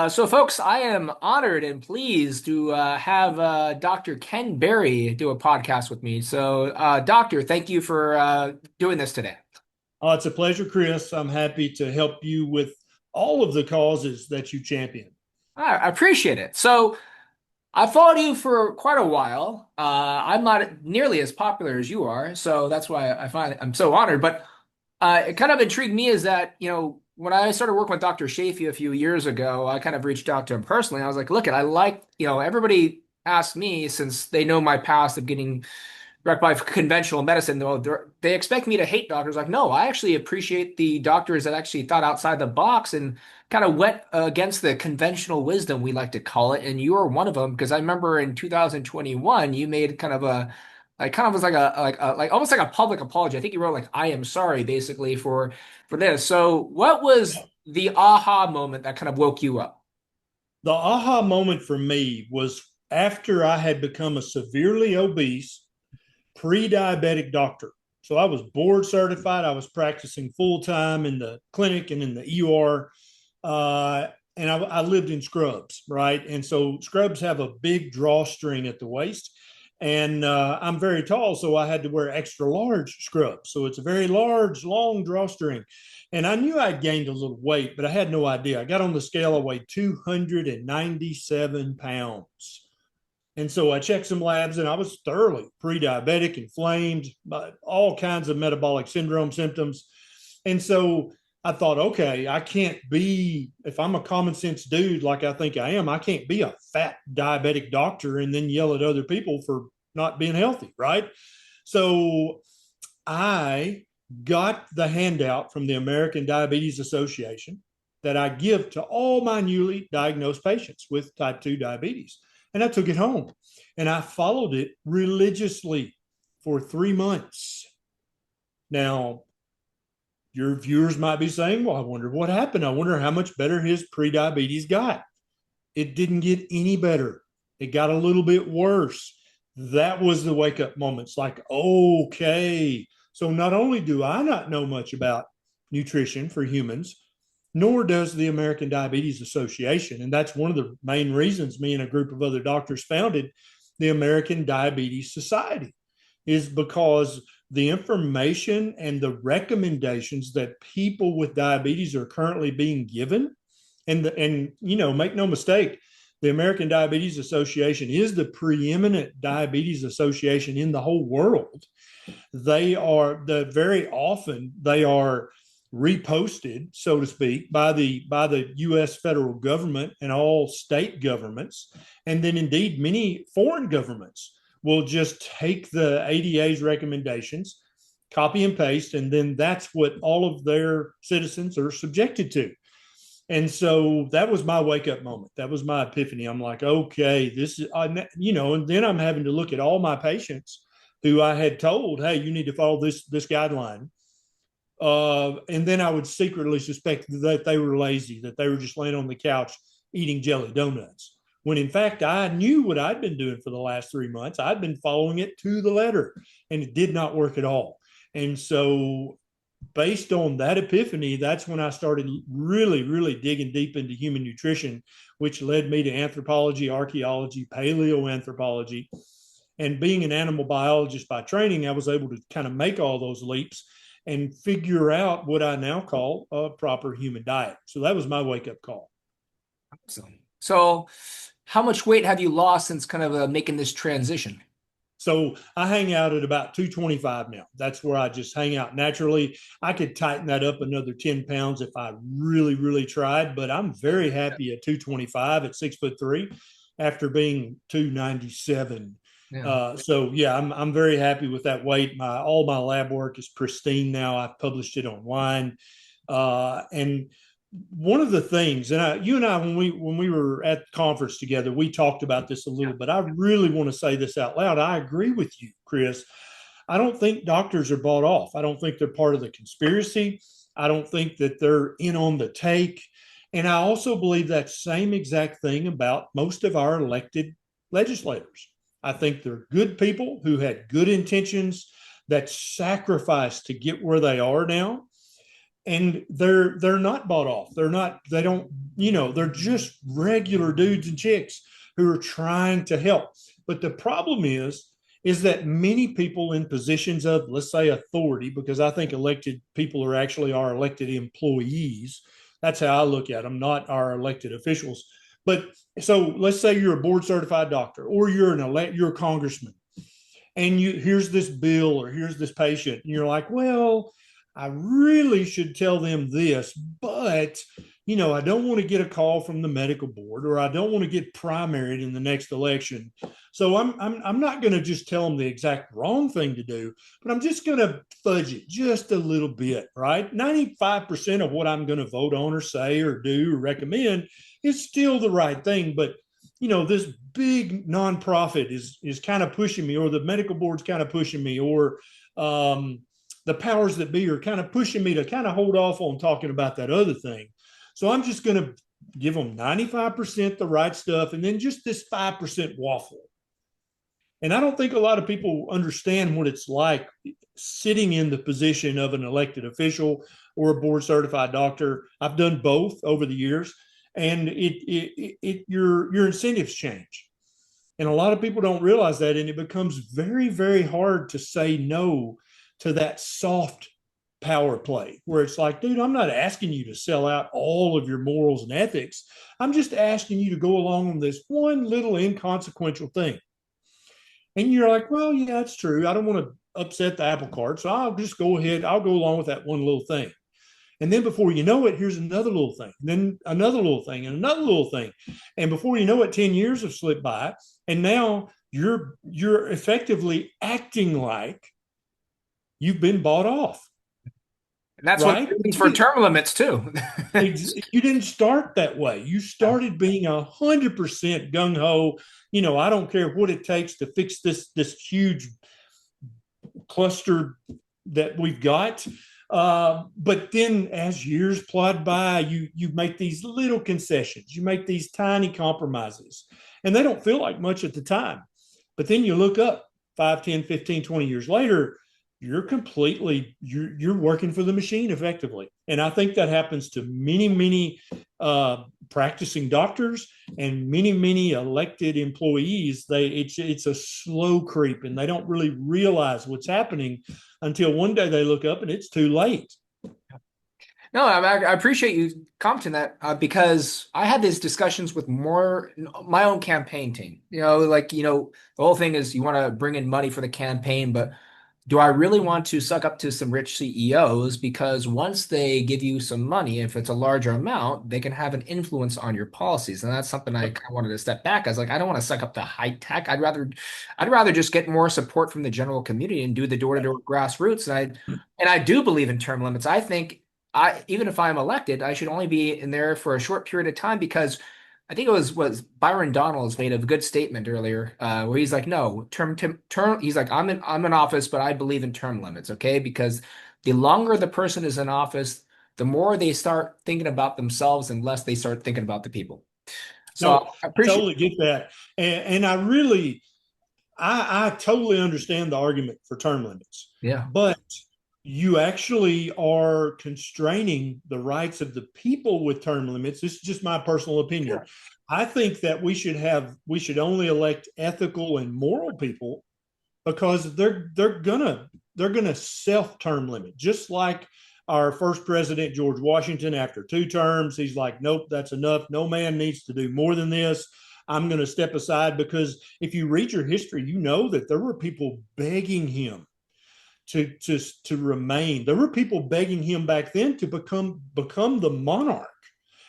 So, folks, I am honored and pleased to have Dr. Ken Berry do a podcast with me. So, Doctor, thank you for doing this today. It's a pleasure, Chris. I'm happy to help you with all of the causes that you champion. I appreciate it. So, I followed you for quite a while. I'm not nearly as popular as you are, so that's why I'm so honored. But it kind of intrigued me is that, when I started working with Dr. Shafee a few years ago, I kind of reached out to him personally. I was like, look, I like, everybody asked me since they know my past of getting wrecked by conventional medicine, though they expect me to hate doctors. Like, no, I actually appreciate the doctors that actually thought outside the box and kind of went against the conventional wisdom, we like to call it. And you are one of them because I remember in 2021, you made kind of a like kind of was like almost like a public apology. I think you wrote like I am sorry basically for this. So what was the aha moment that kind of woke you up? The aha moment for me was after I had become a severely obese pre diabetic doctor. So I was board certified. I was practicing full time in the clinic and in the ER. And I lived in scrubs, right? And so scrubs have a big drawstring at the waist. And I'm very tall, so I had to wear extra large scrubs. So it's a very large, long drawstring. And I knew I'd gained a little weight, but I had no idea. I got on the scale, I weighed 297 pounds. And so I checked some labs and I was thoroughly pre diabetic, inflamed, all kinds of metabolic syndrome symptoms. And so I thought, okay, I can't be, if I'm a common sense dude like I think I am, I can't be a fat diabetic doctor and then yell at other people for not being healthy, right? So I got the handout from the American Diabetes Association that I give to all my newly diagnosed patients with type 2 diabetes. And I took it home and I followed it religiously for 3 months. Now, your viewers might be saying, well, I wonder what happened. I wonder how much better his prediabetes got. It didn't get any better. It got a little bit worse. That was the wake up moments like, okay. So not only do I not know much about nutrition for humans, nor does the American Diabetes Association. And that's one of the main reasons me and a group of other doctors founded the American Diabetes Society, is because the information and the recommendations that people with diabetes are currently being given, make no mistake, the American Diabetes Association is the preeminent diabetes association in the whole world. Very often they are reposted, so to speak, by the U.S. federal government and all state governments, and then indeed many foreign governments will just take the ADA's recommendations, copy and paste, and then that's what all of their citizens are subjected to. And so that was my wake up moment. That was my epiphany. I'm like, okay, this is, and then I'm having to look at all my patients who I had told, hey, you need to follow this guideline. And then I would secretly suspect that they were lazy, that they were just laying on the couch eating jelly donuts. When in fact, I knew what I'd been doing for the last 3 months. I'd been following it to the letter, and it did not work at all. And so, based on that epiphany, that's when I started really, really digging deep into human nutrition, which led me to anthropology, archaeology, paleoanthropology. And being an animal biologist by training, I was able to kind of make all those leaps and figure out what I now call a proper human diet. So that was my wake up call. So, how much weight have you lost since kind of making this transition? So I hang out at about 225 now. That's where I just hang out naturally. I could tighten that up another 10 pounds if I really, really tried, but I'm very happy at 225 at 6'3" after being 297. Yeah. So yeah, I'm very happy with that weight. All my lab work is pristine now. I've published it online. And one of the things, and you and I, when we were at the conference together, we talked about this a little bit. I really want to say this out loud. I agree with you, Chris. I don't think doctors are bought off. I don't think they're part of the conspiracy. I don't think that they're in on the take. And I also believe that same exact thing about most of our elected legislators. I think they're good people who had good intentions that sacrificed to get where they are now. and they're not bought off. They're not. They don't. They're just regular dudes and chicks who are trying to help. But the problem is that many people in positions of, let's say, authority, because I think elected people are actually our elected employees. That's how I look at them, not our elected officials. But so let's say you're a board certified doctor, or you're a congressman, and here's this bill or here's this patient, and you're like, well, I really should tell them this, but I don't want to get a call from the medical board, or I don't want to get primaried in the next election. So I'm not going to just tell them the exact wrong thing to do, but I'm just going to fudge it just a little bit, right? 95% of what I'm going to vote on or say or do or recommend is still the right thing, but this big nonprofit is kind of pushing me, or the medical board's kind of pushing me, or the powers that be are kind of pushing me to kind of hold off on talking about that other thing. So I'm just going to give them 95% the right stuff, and then just this 5% waffle. And I don't think a lot of people understand what it's like sitting in the position of an elected official or a board certified doctor. I've done both over the years, and your incentives change. And a lot of people don't realize that, and it becomes very, very hard to say no to that soft power play where it's like, dude, I'm not asking you to sell out all of your morals and ethics. I'm just asking you to go along on this one little inconsequential thing. And you're like, well, yeah, that's true. I don't want to upset the apple cart. So I'll just go ahead. I'll go along with that one little thing. And then before you know it, here's another little thing, and then another little thing, and another little thing. And before you know it, 10 years have slipped by. And now you're effectively acting like you've been bought off, And that's what right? it means for term limits too. You didn't start that way. You started being 100% gung ho. I don't care what it takes to fix this huge cluster that we've got. But then, as years plod by, you make these little concessions, you make these tiny compromises, and they don't feel like much at the time. But then you look up 5, 10, 15, 20 years later, you're working for the machine effectively. And I think that happens to many practicing doctors and many elected employees. It's a slow creep, and they don't really realize what's happening until one day they look up and it's too late. No, I appreciate you commenting that because I had these discussions with my own campaign team. The whole thing is you want to bring in money for the campaign, but do I really want to suck up to some rich CEOs? Because once they give you some money, if it's a larger amount, they can have an influence on your policies. And that's something I kind of wanted to step back. I was like, I don't want to suck up to high tech. I'd rather just get more support from the general community and do the door-to-door grassroots. And I do believe in term limits. I think even if I'm elected, I should only be in there for a short period of time because I think it was Byron Donalds made a good statement earlier, where he's like, no, term. He's like, I'm in office, but I believe in term limits, okay? Because the longer the person is in office, the more they start thinking about themselves and less they start thinking about the people. So No, I I appreciate, totally get that. And I totally understand the argument for term limits, yeah, but you actually are constraining the rights of the people with term limits. This is just my personal opinion. sure. I think that we should only elect ethical and moral people because they're gonna self term limit, just like our first president George Washington. After 2 terms, he's like, nope, that's enough. No man needs to do more than this. I'm going to step aside. Because if you read your history, you know that there were people begging him to remain. There were people begging him back then to become the monarch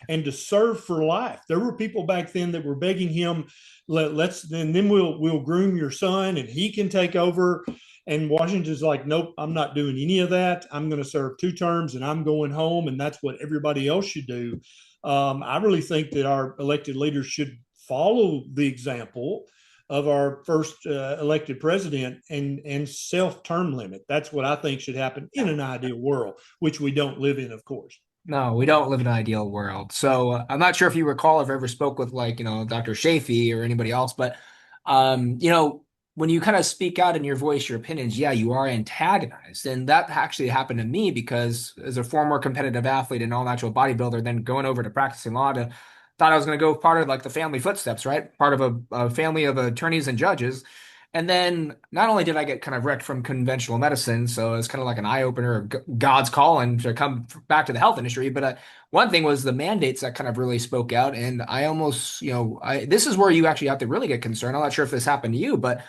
and to serve for life. There were people back then that were begging him, let's and then we'll groom your son and he can take over. And Washington's like, nope, I'm not doing any of that. I'm going to serve 2 terms and I'm going home, and that's what everybody else should do. I really think that our elected leaders should follow the example of our first elected president and self term limit. That's what I think should happen in an ideal world, which we don't live in, of course. No, we don't live in an ideal world. So I'm not sure if you recall if I ever spoke with Dr. Shafee or anybody else, but um, you know, when you kind of speak out in your voice, your opinions, yeah, you are antagonized. And that actually happened to me because as a former competitive athlete and all natural bodybuilder, then going over to practicing law to thought I was going to go part of like the family footsteps, right? Part of a family of attorneys and judges. And then not only did I get kind of wrecked from conventional medicine, so it's kind of like an eye opener of God's calling to come back to the health industry. But one thing was the mandates that kind of really spoke out. And I almost, this is where you actually have to really get concerned. I'm not sure if this happened to you, but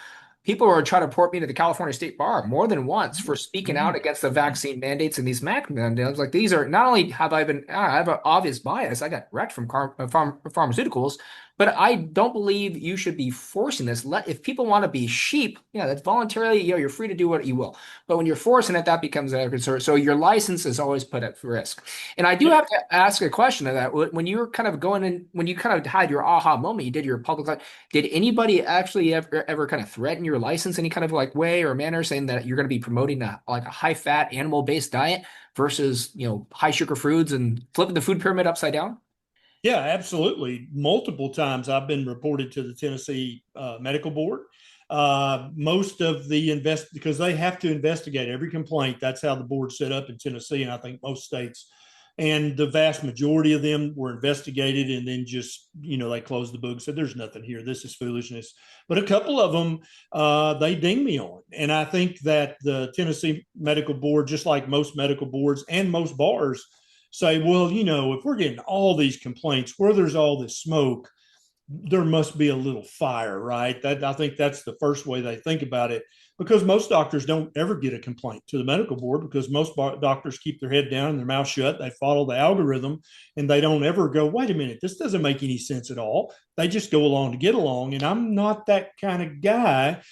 people are trying to report me to the California State Bar more than once for speaking out against the vaccine mandates and these MAC mandates. Like these are not only have I been, I have an obvious bias. I got wrecked from pharmaceuticals, but I don't believe you should be forcing this. If people want to be sheep, yeah, that's voluntarily, you're free to do what you will. But when you're forcing it, that becomes a concern. So your license is always put at risk. And I do Yep. have to ask a question of that. When you were kind of going in, when you kind of had your aha moment, you did your public, did anybody actually ever kind of threaten your license any kind of like way or manner saying that you're going to be promoting like a high fat animal based diet versus, high sugar foods and flipping the food pyramid upside down? Yeah, absolutely. Multiple times I've been reported to the Tennessee Medical Board. Most of the because they have to investigate every complaint. That's how the board's set up in Tennessee, and I think most states. And the vast majority of them were investigated, and then just they closed the book, said there's nothing here. This is foolishness. But a couple of them they dinged me on, and I think that the Tennessee Medical Board, just like most medical boards and most bars, say, well, if we're getting all these complaints, where there's all this smoke, there must be a little fire, right? I think that's the first way they think about it, because most doctors don't ever get a complaint to the medical board, because most doctors keep their head down and their mouth shut. They follow the algorithm, and they don't ever go, wait a minute, this doesn't make any sense at all. They just go along to get along, and I'm not that kind of guy.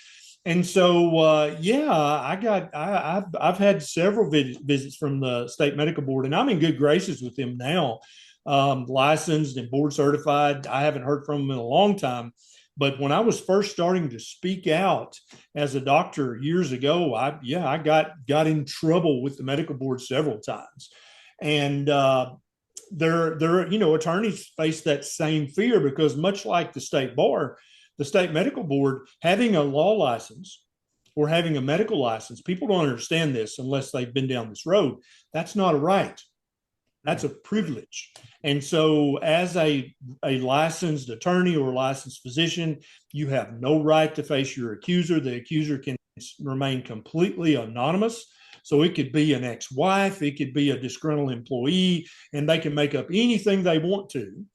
And so, yeah, I've had several visits from the state medical board, and I'm in good graces with them now, licensed and board certified. I haven't heard from them in a long time, but when I was first starting to speak out as a doctor years ago, I got in trouble with the medical board several times, and their attorneys face that same fear, because much like the state bar, the state medical board, having a law license or having a medical license, people don't understand this unless they've been down this road. That's not a right. That's a privilege. And so, as a licensed attorney or licensed physician, you have no right to face your accuser. The accuser can remain completely anonymous. So it could be an ex-wife, it could be a disgruntled employee, and they can make up anything they want to.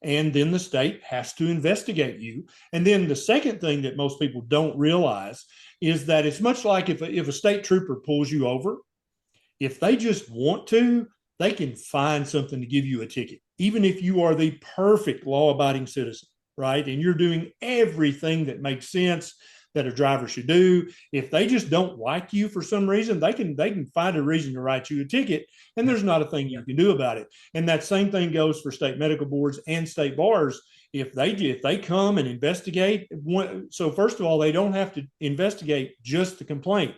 And then the state has to investigate you. And then the second thing that most people don't realize is that it's much like if a state trooper pulls you over, if they just want to, they can find something to give you a ticket, even if you are the perfect law abiding citizen, right? And you're doing everything that makes sense that a driver should do. If they just don't like you for some reason, they can find a reason to write you a ticket, and there's not a thing you can do about it. And that same thing goes for state medical boards and state bars. If they come and investigate, so first of all, they don't have to investigate just the complaint.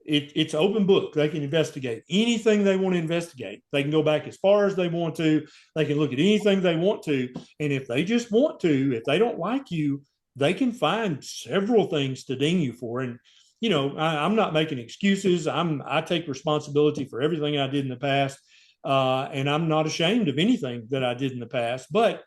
It's open book. They can investigate anything they want to investigate. They can go back as far as they want to. They can look at anything they want to. And if they just want to, if they don't like you, they can find several things to ding you for. And I'm not making excuses. I take responsibility for everything I did in the past, and I'm not ashamed of anything that I did in the past. But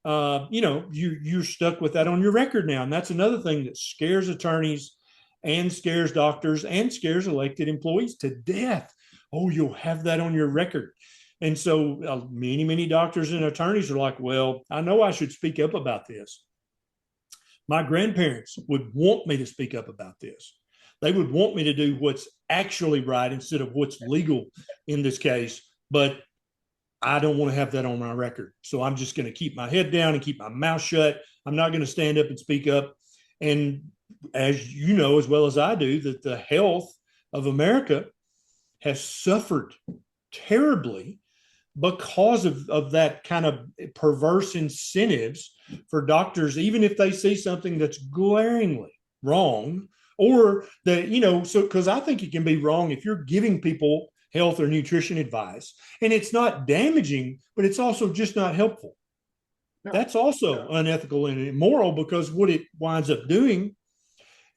you're stuck with that on your record now, and that's another thing that scares attorneys and scares doctors and scares elected employees to death. Oh, you'll have that on your record. And so many doctors and attorneys are like, well, I know I should speak up about this. My grandparents would want me to speak up about this. They would want me to do what's actually right instead of what's legal in this case. But I don't want to have that on my record. So I'm just going to keep my head down and keep my mouth shut. I'm not going to stand up and speak up. And as you know, as well as I do, that the health of America has suffered terribly because of that kind of perverse incentives for doctors, even if they see something that's glaringly wrong, or that, so because I think it can be wrong if you're giving people health or nutrition advice and it's not damaging, but it's also just not helpful. No. That's also unethical and immoral, because what it winds up doing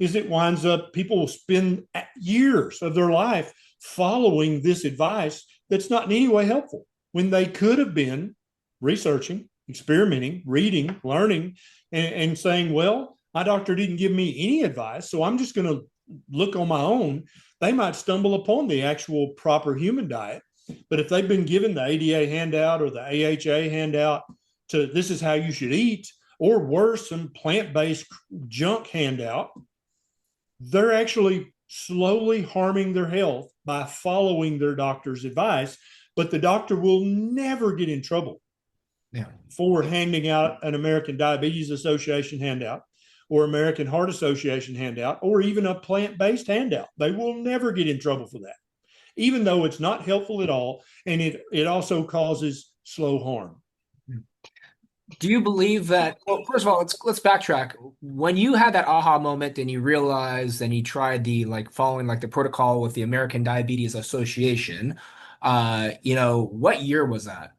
is it winds up people will spend years of their life following this advice that's not in any way helpful when they could have been researching, experimenting, reading, learning, and saying, well, my doctor didn't give me any advice, so I'm just going to look on my own. They might stumble upon the actual proper human diet. But if they've been given the ADA handout or the AHA handout to this is how you should eat, or worse, some plant-based junk handout, they're actually slowly harming their health by following their doctor's advice. But the doctor will never get in trouble Yeah. for handing out an American Diabetes Association handout or American Heart Association handout or even a plant-based handout. They will never get in trouble for that, even though it's not helpful at all, and it also causes slow harm. Do you believe that? Well, first of all, let's backtrack. When you had that aha moment and you realized and you tried the like following like the protocol with the American Diabetes Association, what year was that?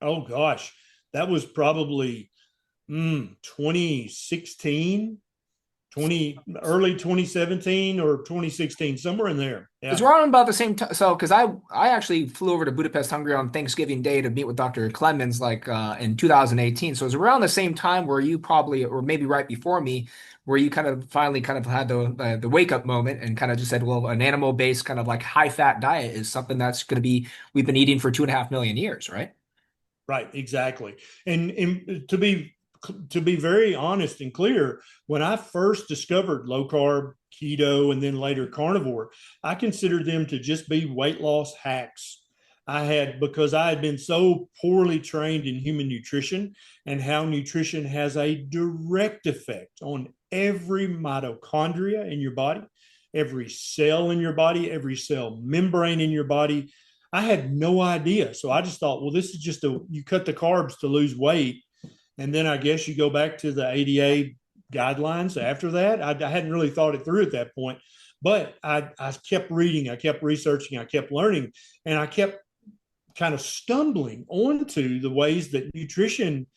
Oh gosh, that was probably 2016, 20 early 2017 or 2016, somewhere in there. It's Yeah. around about the same time. So, because I actually flew over to Budapest, Hungary on Thanksgiving Day to meet with Dr. Clemens like in 2018. So it was around the same time where you probably, or maybe right before me, where you kind of finally kind of had the wake up moment and kind of just said, well, an animal based kind of like high fat diet is something that's going to be we've been eating for 2.5 million years, right? Right, exactly. And to be very honest and clear, when I first discovered low carb, keto, and then later carnivore, I considered them to just be weight loss hacks. Because I had been so poorly trained in human nutrition and how nutrition has a direct effect on every mitochondria in your body, every cell in your body, every cell membrane in your body. I had no idea. So I just thought, well, this is just you cut the carbs to lose weight. And then I guess you go back to the ADA guidelines after that. I hadn't really thought it through at that point, but I kept reading, I kept researching, I kept learning, and I kept kind of stumbling onto the ways that nutrition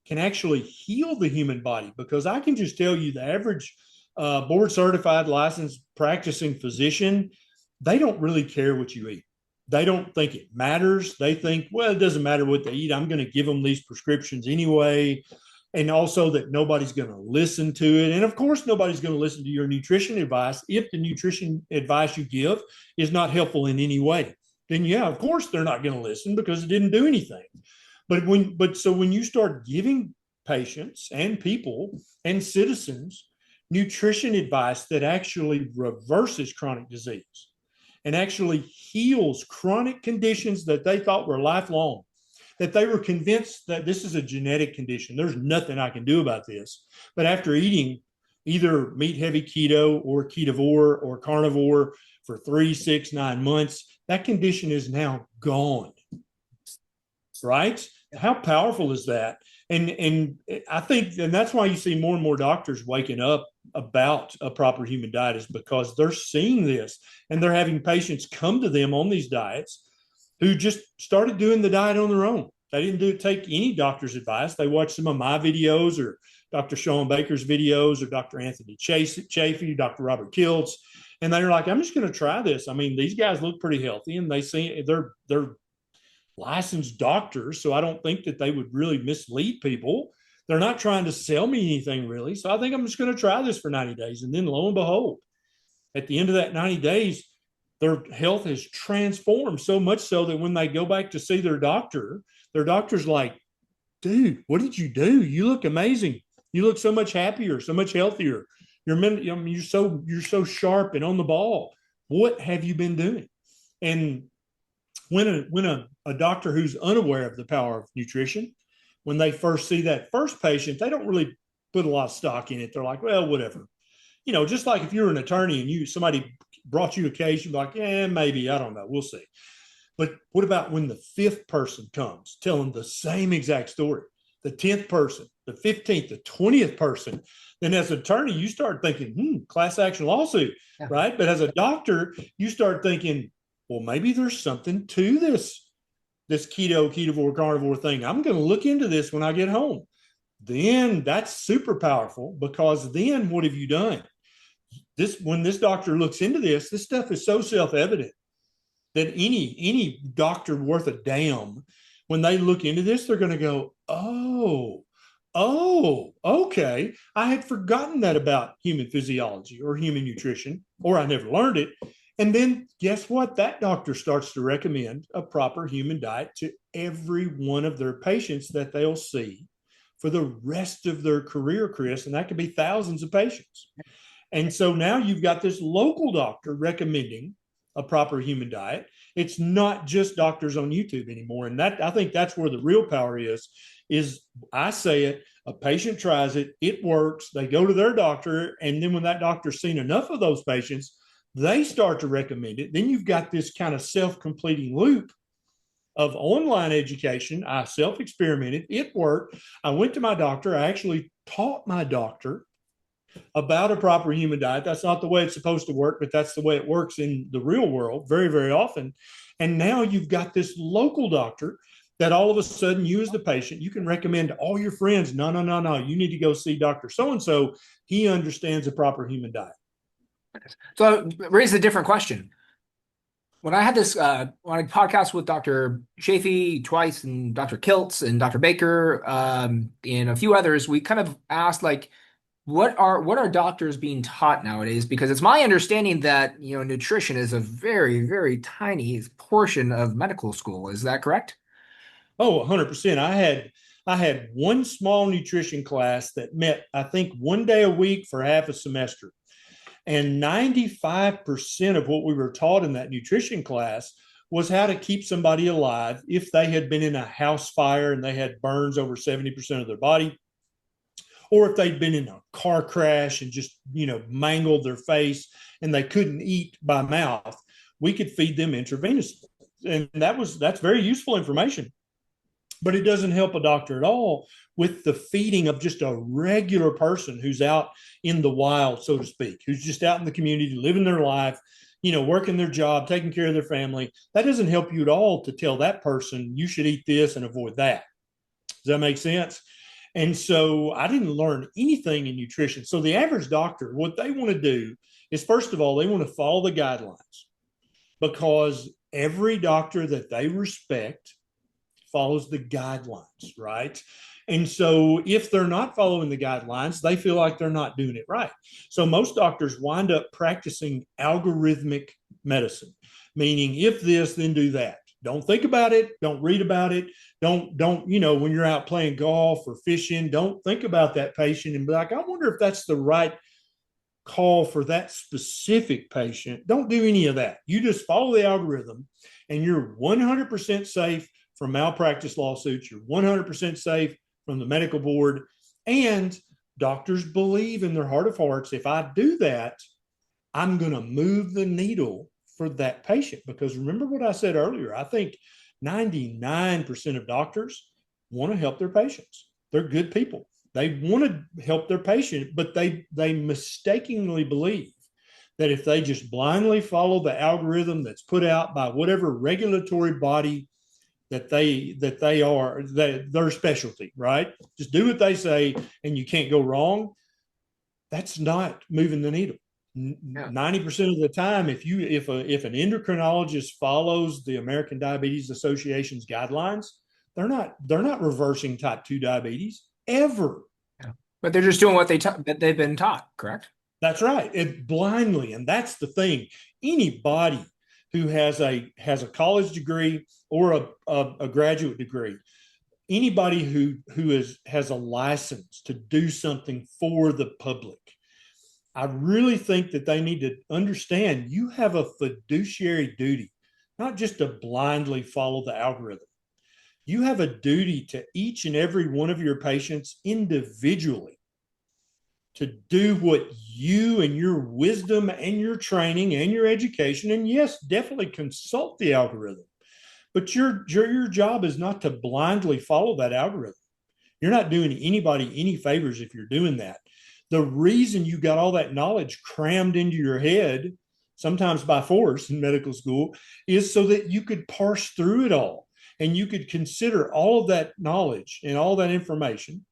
can actually heal the human body. Because I can just tell you the average board certified licensed practicing physician, they don't really care what you eat. They don't think it matters. They think, well, it doesn't matter what they eat. I'm going to give them these prescriptions anyway. And also that nobody's going to listen to it. And of course, nobody's going to listen to your nutrition advice if the nutrition advice you give is not helpful in any way. Then, yeah, of course, they're not going to listen because it didn't do anything. So when you start giving patients and people and citizens nutrition advice that actually reverses chronic disease and actually heals chronic conditions that they thought were lifelong, that they were convinced that this is a genetic condition. There's nothing I can do about this. But after eating either meat heavy keto or ketovore or carnivore for 3, 6, 9 months, that condition is now gone. Right? How powerful is that? And I think, and that's why you see more and more doctors waking up about a proper human diet, is because they're seeing this and they're having patients come to them on these diets who just started doing the diet on their own. They didn't take any doctor's advice. They watched some of my videos or Dr. Sean Baker's videos or Dr. Anthony Chafee, Dr. Robert Kiltz, and they're like, I'm just going to try this. I mean, these guys look pretty healthy, and they're licensed doctors, so I don't think that they would really mislead people. They're not trying to sell me anything really. So I think I'm just going to try this for 90 days. And then lo and behold, at the end of that 90 days, their health has transformed so much so that when they go back to see their doctor's like, dude, what did you do? You look amazing. You look so much happier, so much healthier. You're so sharp and on the ball. What have you been doing? And when a doctor who's unaware of the power of nutrition, when they first see that first patient, they don't really put a lot of stock in it. They're like, well, whatever. Just like if you're an attorney and somebody brought you a case, you're like, yeah, maybe, I don't know, we'll see. But what about when the fifth person comes telling the same exact story, the 10th person, the 15th, the 20th person? Then as an attorney, you start thinking, class action lawsuit, yeah. Right? But as a doctor, you start thinking, well, maybe there's something to this ketovore, carnivore thing. I'm going to look into this when I get home. Then that's super powerful, because then what have you done? this when this doctor looks into this stuff is so self-evident that any doctor worth a damn, when they look into this, they're going to go, oh, okay. I had forgotten that about human physiology or human nutrition, or I never learned it. And then guess what? That doctor starts to recommend a proper human diet to every one of their patients that they'll see for the rest of their career, Chris. And that could be thousands of patients. And so now you've got this local doctor recommending a proper human diet. It's not just doctors on YouTube anymore. And that, I think that's where the real power is I say it, a patient tries it, it works, they go to their doctor, and then when that doctor's seen enough of those patients, they start to recommend it. Then you've got this kind of self-completing loop of online education. I self-experimented, it worked. I went to my doctor, I actually taught my doctor about a proper human diet. That's not the way it's supposed to work, but that's the way it works in the real world very, very often. And now you've got this local doctor that all of a sudden, you as the patient, you can recommend to all your friends, no, no, no, no, you need to go see Dr. So-and-so. He understands a proper human diet. So raise a different question. When I had this on a podcast with Dr. Chafee twice and Dr. Kiltz and Dr. Baker and a few others, we kind of asked like, what are doctors being taught nowadays? Because it's my understanding that, nutrition is a very, very tiny portion of medical school. Is that correct? Oh, 100%. I had one small nutrition class that met, I think, one day a week for half a semester. And 95% of what we were taught in that nutrition class was how to keep somebody alive if they had been in a house fire and they had burns over 70% of their body, or if they'd been in a car crash and just, mangled their face and they couldn't eat by mouth. We could feed them intravenously. And that's very useful information. But it doesn't help a doctor at all with the feeding of just a regular person who's out in the wild, so to speak, who's just out in the community, living their life, working their job, taking care of their family. That doesn't help you at all to tell that person you should eat this and avoid that. Does that make sense? And so I didn't learn anything in nutrition. So the average doctor, what they want to do is, first of all, they want to follow the guidelines, because every doctor that they respect follows the guidelines, right? And so if they're not following the guidelines, they feel like they're not doing it right. So most doctors wind up practicing algorithmic medicine, meaning if this, then do that. Don't think about it. Don't read about it. Don't, when you're out playing golf or fishing, don't think about that patient and be like, I wonder if that's the right call for that specific patient. Don't do any of that. You just follow the algorithm and you're 100% safe from malpractice lawsuits. You're 100% safe from the medical board. And doctors believe in their heart of hearts, if I do that, I'm going to move the needle for that patient. Because remember what I said earlier, I think 99% of doctors want to help their patients. They're good people. They want to help their patient, but they mistakenly believe that if they just blindly follow the algorithm that's put out by whatever regulatory body that they are their specialty, right? Just do what they say and you can't go wrong. That's not moving the needle. 90% of the time, if an endocrinologist follows the American Diabetes Association's guidelines, they're not reversing type 2 diabetes ever. Yeah. But they're just doing what that they've been taught, correct? That's right. It blindly, and that's the thing. Anybody who has a college degree or a graduate degree, anybody who has a license to do something for the public, I really think that they need to understand you have a fiduciary duty, not just to blindly follow the algorithm. You have a duty to each and every one of your patients individually to do what you and your wisdom and your training and your education, and yes, definitely consult the algorithm. But your job is not to blindly follow that algorithm. You're not doing anybody any favors if you're doing that. The reason you got all that knowledge crammed into your head, sometimes by force in medical school, is so that you could parse through it all and you could consider all of that knowledge and all that information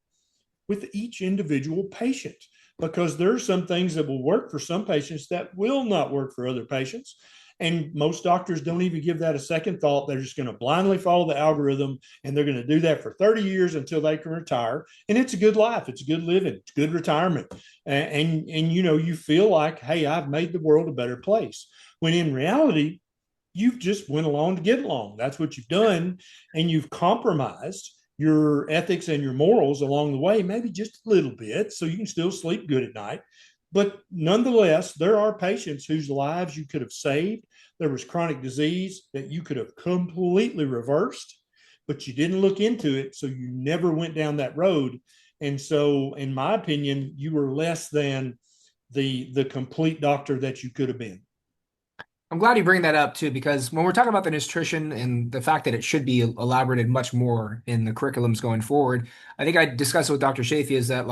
with each individual patient. because there's some things that will work for some patients that will not work for other patients. And most doctors don't even give that a second thought. They're just going to blindly follow the algorithm, and they're going to do that for 30 years until they can retire. And it's a good life. It's a good living. It's good retirement. And you know, you feel like, hey, I've made the world a better place. When in reality, you've just went along to get along. That's what you've done. And you've compromised your ethics and your morals along the way, maybe just a little bit, so you can still sleep good at night. But nonetheless, there are patients whose lives you could have saved. There was chronic disease that you could have completely reversed, but you didn't look into it. So you never went down that road. And so, in my opinion, you were less than the complete doctor that you could have been. I'm glad you bring that up too, because when we're talking about the nutrition and the fact that it should be elaborated much more in the curriculums going forward, I think I discussed with Dr. Shafee is that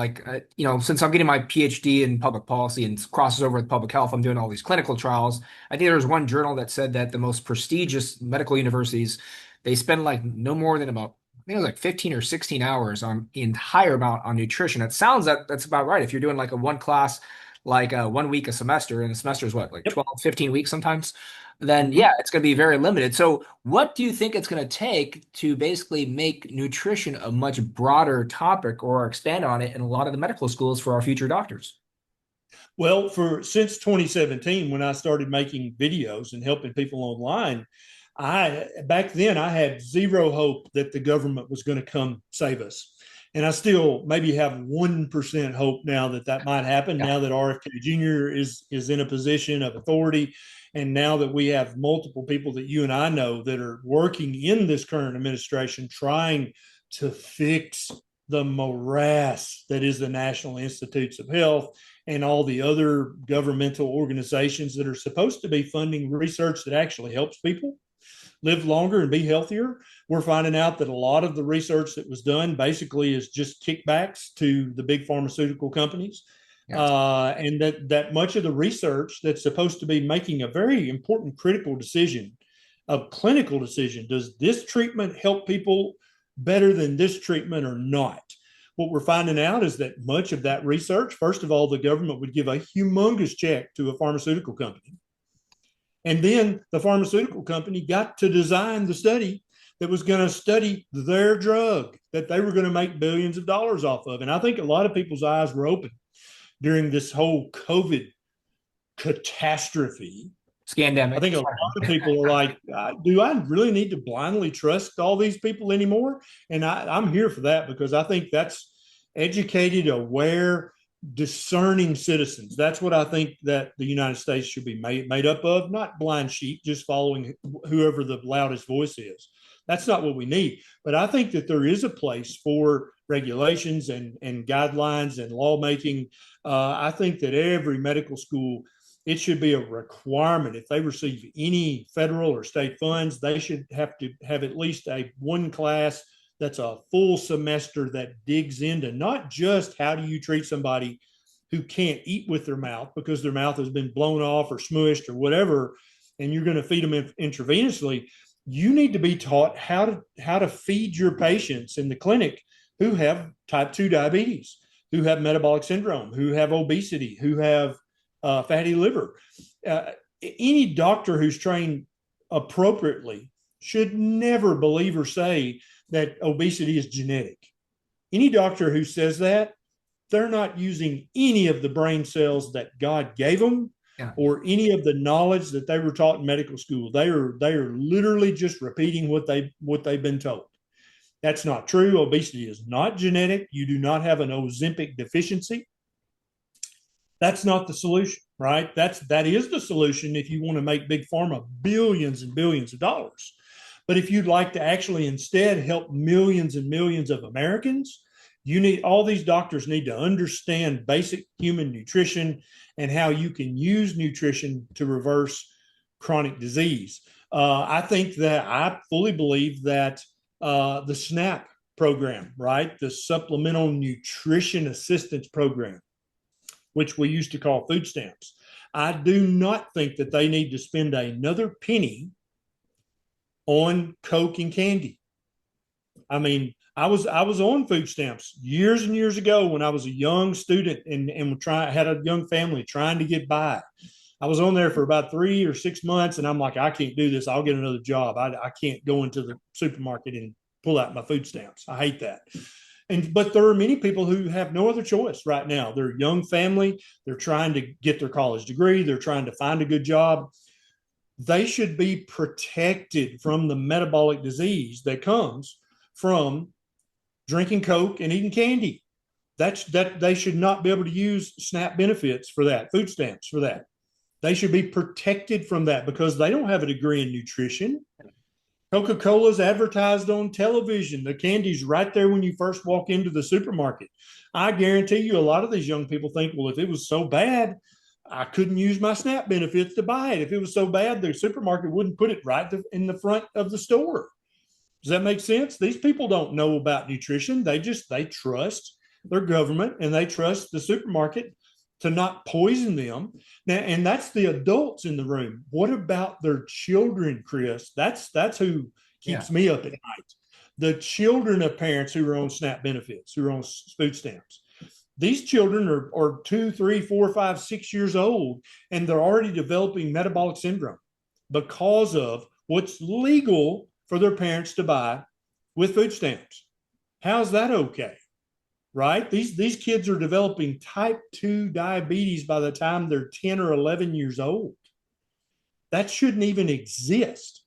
since I'm getting my PhD in public policy and crosses over with public health, I'm doing all these clinical trials. I think there was one journal that said that the most prestigious medical universities, they spend like no more than about, I think it was like 15 or 16 hours on the entire amount on nutrition. It sounds that that's about right. If you're doing like a one class like 1 week a semester, and a semester is what, like Yep. 12, 15 weeks sometimes, then Mm-hmm. yeah, it's going to be very limited. So, what do you think it's going to take to basically make nutrition a much broader topic or expand on it in a lot of the medical schools for our future doctors? Well, for since 2017, when I started making videos and helping people online, I back then I had zero hope that the government was going to come save us. And I still maybe have 1% hope now that that might happen, Yeah. now that RFK Jr. is in a position of authority. And now that we have multiple people that you and I know that are working in this current administration trying to fix the morass that is the National Institutes of Health and all the other governmental organizations that are supposed to be funding research that actually helps people live longer and be healthier. We're finding out that a lot of the research that was done basically is just kickbacks to the big pharmaceutical companies. Yes. And that much of the research that's supposed to be making a very important critical decision, a clinical decision, does this treatment help people better than this treatment or not? What we're finding out is that much of that research, first of all, the government would give a humongous check to a pharmaceutical company. And then the pharmaceutical company got to design the study that was going to study their drug that they were going to make billions of dollars off of. And I think a lot of people's eyes were open during this whole COVID catastrophe. I Scandemic. think a lot of people are like, do I really need to blindly trust all these people anymore? And I'm here for that because I think that's educated, aware, discerning citizens. That's what I think that the United States should be made up of, not blind sheep, just following whoever the loudest voice is. That's not what we need. But I think that there is a place for regulations and guidelines and lawmaking. I think that every medical school, it should be a requirement if they receive any federal or state funds, they should have to have at least a one class that's a full semester that digs into not just how do you treat somebody who can't eat with their mouth because their mouth has been blown off or smushed or whatever, and you're going to feed them intravenously. You need to be taught how to feed your patients in the clinic who have type 2 diabetes, who have metabolic syndrome, who have obesity, who have fatty liver. Any doctor who's trained appropriately should never believe or say that obesity is genetic. Any doctor who says that, they're not using any of the brain cells that God gave them Yeah. or any of the knowledge that they were taught in medical school. They are literally just repeating what they've been told. That's not true. Obesity is not genetic. You do not have an Ozempic deficiency. That's not the solution, right? That is the solution if you want to make big pharma billions and billions of dollars. But if you'd like to actually instead help millions and millions of Americans, you need all these doctors need to understand basic human nutrition and how you can use nutrition to reverse chronic disease. I think that I fully believe that the SNAP program, right, the Supplemental Nutrition Assistance Program, which we used to call food stamps, I do not think that they need to spend another penny on Coke and candy. I mean, I was on food stamps years and years ago when I was a young student and had a young family trying to get by. I was on there for about 3 or 6 months, and I'm like, I can't do this. I'll get another job. I can't go into the supermarket and pull out my food stamps. I hate that. But there are many people who have no other choice right now. They're a young family. They're trying to get their college degree. They're trying to find a good job. They should be protected from the metabolic disease that comes from drinking Coke and eating candy. That they should not be able to use SNAP benefits for that, food stamps for that. They should be protected from that because they don't have a degree in nutrition. Coca-Cola's advertised on television. The candy's right there when you first walk into the supermarket. I guarantee you a lot of these young people think, well, if it was so bad, I couldn't use my SNAP benefits to buy it. If it was so bad, the supermarket wouldn't put it right in the front of the store. Does that make sense? These people don't know about nutrition. They trust their government and they trust the supermarket to not poison them. Now, and that's the adults in the room. What about their children, Chris? That's who Yeah. keeps me up at night. The children of parents who are on SNAP benefits, who are on food stamps. These children are 2, 3, 4, 5, 6 years old, and they're already developing metabolic syndrome because of what's legal for their parents to buy with food stamps. How's that okay? Right? These kids are developing type 2 diabetes by the time they're 10 or 11 years old. That shouldn't even exist.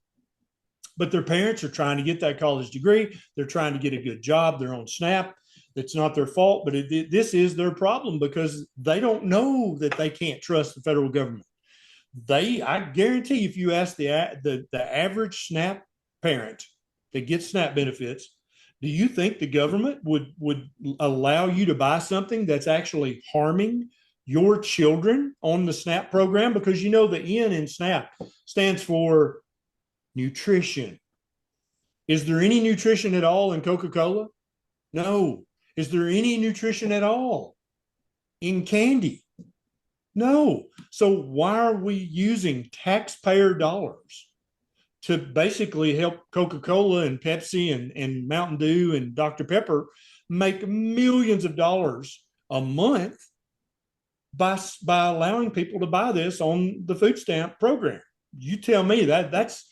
But their parents are trying to get that college degree. They're trying to get a good job. They're on SNAP. It's not their fault, but this is their problem because they don't know that they can't trust the federal government. I guarantee, if you ask the average SNAP parent that gets SNAP benefits, do you think the government would allow you to buy something that's actually harming your children on the SNAP program? Because you know the N in SNAP stands for nutrition. Is there any nutrition at all in Coca-Cola? No. Is there any nutrition at all in candy? No. So why are we using taxpayer dollars to basically help Coca-Cola and Pepsi and Mountain Dew and Dr. Pepper make millions of dollars a month by allowing people to buy this on the food stamp program? You tell me that's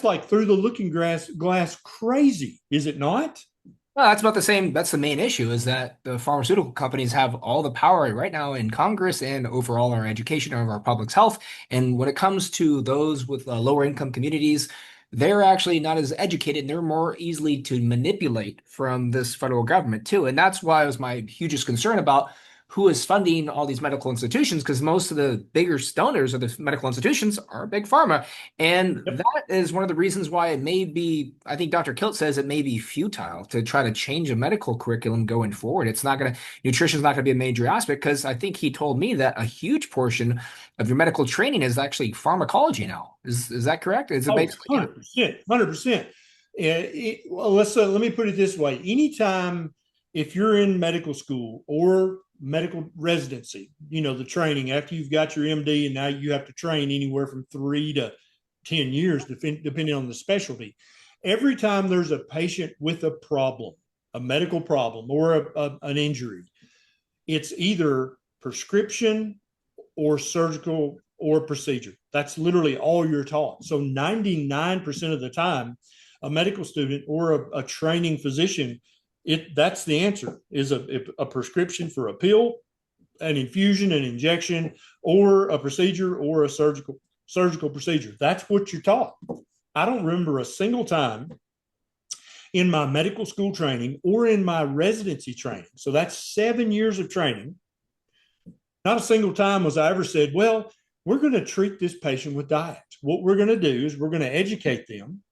like through the looking glass crazy, is it not? Well, that's about the same. That's the main issue is that the pharmaceutical companies have all the power right now in Congress and overall our education of our public's health. And when it comes to those with lower income communities, they're actually not as educated. They're more easily to manipulate from this federal government too. And that's why it was my hugest concern about who is funding all these medical institutions, because most of the bigger donors of the medical institutions are big pharma. And Yep. that is one of the reasons why it may be, I think Dr. Kilt says it may be futile to try to change a medical curriculum going forward. It's not going to, nutrition is not going to be a major aspect because I think he told me that a huge portion of your medical training is actually pharmacology now. Is that correct? Is it Oh, basically? Yeah. 100%, 100%. Well, let me put it this way. Anytime, if you're in medical school or medical residency, the training after you've got your MD, and now you have to train anywhere from 3 to 10 years, depending on the specialty. Every time there's a patient with a problem, a medical problem or an injury, it's either prescription or surgical or procedure. That's literally all you're taught. So 99% of the time, a medical student or a training physician, that's the answer, is a prescription for a pill, an infusion, an injection, or a procedure or a surgical procedure. That's what you're taught. I don't remember a single time in my medical school training or in my residency training. So that's 7 years of training. Not a single time was I ever said, well, we're going to treat this patient with diet. What we're going to do is we're going to educate them.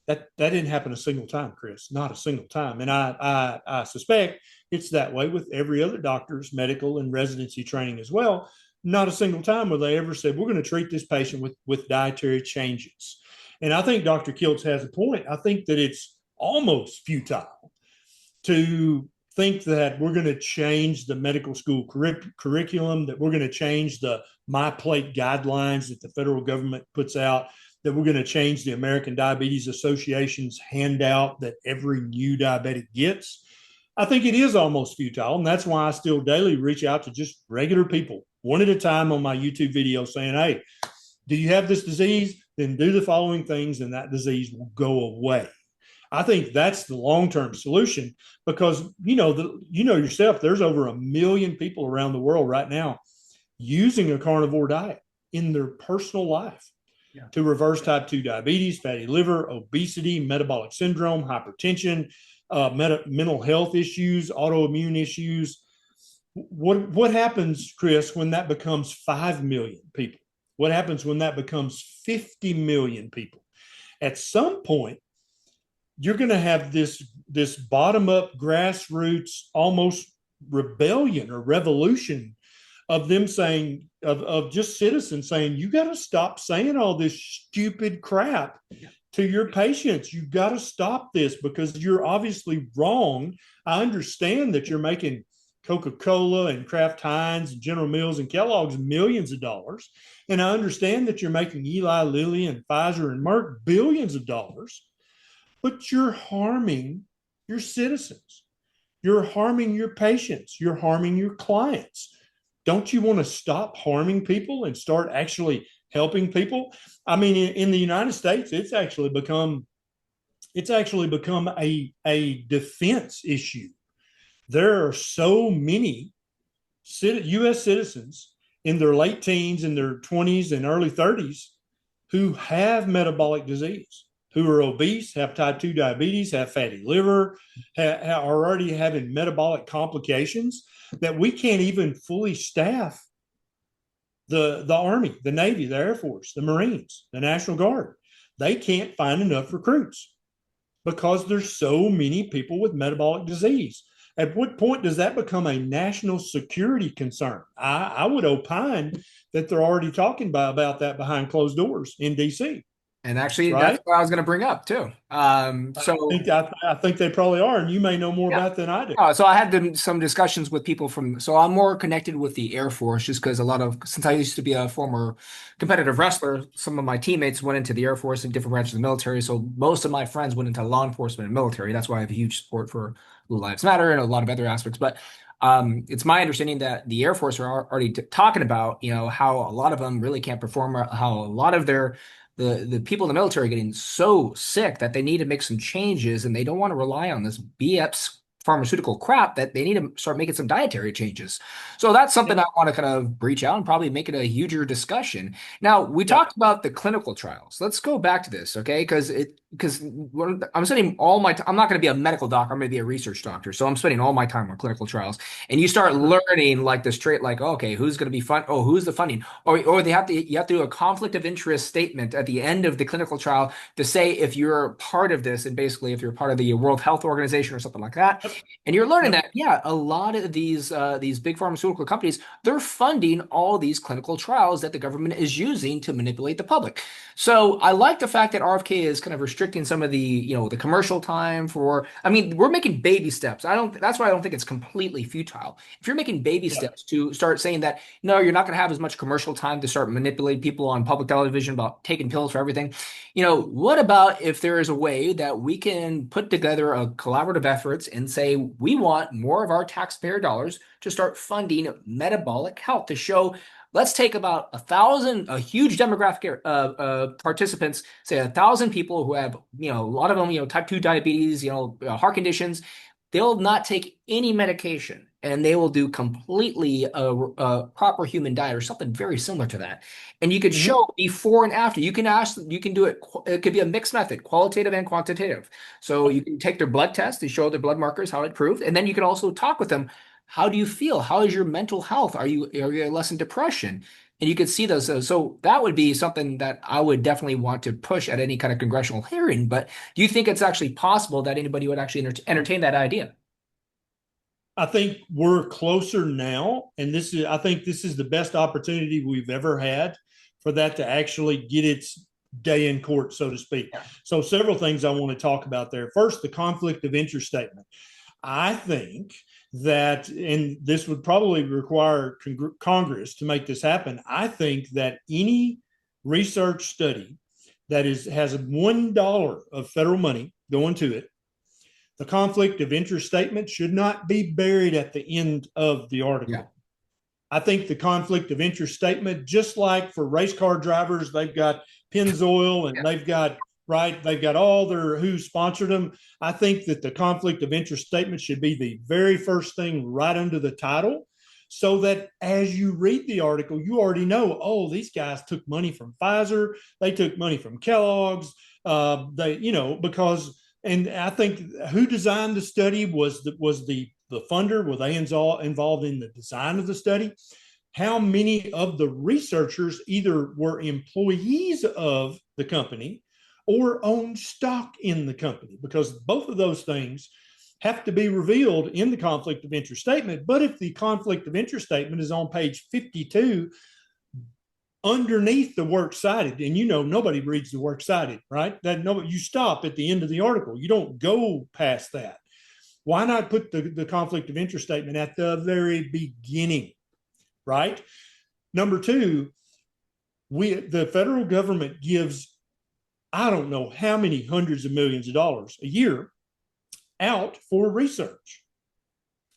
That didn't happen a single time, Chris, not a single time. And I suspect it's that way with every other doctor's medical and residency training as well. Not a single time where they ever said, we're going to treat this patient with dietary changes. And I think Dr. Kiltz has a point. I think that it's almost futile to think that we're going to change the medical school curriculum, that we're going to change the My Plate guidelines that the federal government puts out, that we're going to change the American Diabetes Association's handout that every new diabetic gets. I think it is almost futile. And that's why I still daily reach out to just regular people, one at a time on my YouTube video saying, hey, do you have this disease? Then do the following things and that disease will go away. I think that's the long-term solution because you know yourself, there's over 1 million people around the world right now using a carnivore diet in their personal life to reverse type 2 diabetes, fatty liver, obesity, metabolic syndrome, hypertension, mental health issues, autoimmune issues. What happens, Chris, when that becomes 5 million people? What happens when that becomes 50 million people? At some point, you're going to have this bottom up grassroots almost rebellion or revolution of them saying of just citizens saying you got to stop saying all this stupid crap to your patients. You got to stop this because you're obviously wrong. I understand that you're making Coca-Cola and Kraft Heinz and General Mills and Kellogg's millions of dollars, and I understand that you're making Eli Lilly and Pfizer and Merck billions of dollars, but you're harming your citizens. You're harming your patients. You're harming your clients. Don't you want to stop harming people and start actually helping people? I mean, in the United States, it's actually become a defense issue. There are so many U.S. citizens in their late teens, in their 20s and early 30s who have metabolic disease, who are obese, have type 2 diabetes, have fatty liver, are already having metabolic complications that we can't even fully staff the Army, the Navy, the Air Force, the Marines, the National Guard. They can't find enough recruits because there's so many people with metabolic disease. At what point does that become a national security concern? I would opine that they're already talking about that behind closed doors in DC. And actually, that's Right? what I was going to bring up too. I think they probably are, and you may know more Yeah. about than I do. So I had some discussions with people from, so I'm more connected with the Air Force just because since I used to be a former competitive wrestler, some of my teammates went into the Air Force in different branches of the military. So most of my friends went into law enforcement and military. That's why I have a huge support for Blue Lives Matter and a lot of other aspects. But it's my understanding that the Air Force are already talking about, how a lot of them really can't perform, or how a lot of the people in the military are getting so sick that they need to make some changes and they don't want to rely on this BS pharmaceutical crap, that they need to start making some dietary changes. So that's something Yeah. I want to kind of breach out and probably make it a huger discussion. Now, we Yeah. talked about the clinical trials. Let's go back to this, okay? Because I'm spending all my time, I'm not going to be a medical doctor, I'm going to be a research doctor. So I'm spending all my time on clinical trials. And you start learning like the straight, like, okay, who's going to be fun? Oh, who's the funding? Or you have to do a conflict of interest statement at the end of the clinical trial to say if you're part of this, and basically if you're part of the World Health Organization or something like that. Yep. And you're learning Yep. that, yeah, a lot of these big pharmaceutical companies, they're funding all these clinical trials that the government is using to manipulate the public. So I like the fact that RFK is kind of restricting some of the commercial time for, I mean, we're making baby steps. That's why I don't think it's completely futile. If you're making baby Yeah. steps to start saying that, no, you're not going to have as much commercial time to start manipulating people on public television about taking pills for everything. What about if there is a way that we can put together a collaborative efforts and say we want more of our taxpayer dollars to start funding metabolic health to show, let's take about 1,000, a huge demographic participants, say 1,000 people who have, a lot of them, type 2 diabetes, heart conditions. They'll not take any medication and they will do completely a proper human diet or something very similar to that. And you could Mm-hmm. show before and after. You can do it. It could be a mixed method, qualitative and quantitative. So you can take their blood test, they show their blood markers, how it proved. And then you can also talk with them. How do you feel? How is your mental health? Are you less in depression? And you could see those. So that would be something that I would definitely want to push at any kind of congressional hearing. But do you think it's actually possible that anybody would actually entertain that idea? I think we're closer now, and I think this is the best opportunity we've ever had for that to actually get its day in court, so to speak. Yeah. So several things I want to talk about there. First, the conflict of interest statement. I think that, and this would probably require Congress to make this happen. I think that any research study that has $1 of federal money going to it, the conflict of interest statement should not be buried at the end of the Yeah. article. I think the conflict of interest statement, just like for race car drivers, they've got Pennzoil and Yeah. they've got all their who sponsored them. I think that the conflict of interest statement should be the very first thing right under the title, so that as you read the article, you already know, oh, these guys took money from Pfizer, they took money from Kellogg's, because, and I think who designed the study was the funder. Were they involved in the design of the study? How many of the researchers either were employees of the company or owned stock in the company? Because both of those things have to be revealed in the conflict of interest statement. But if the conflict of interest statement is on page 52, underneath the works cited, and nobody reads the works cited, right? You stop at the end of the article. You don't go past that. Why not put the conflict of interest statement at the very beginning, right? Number two, the federal government gives, I don't know how many hundreds of millions of dollars a year out for research.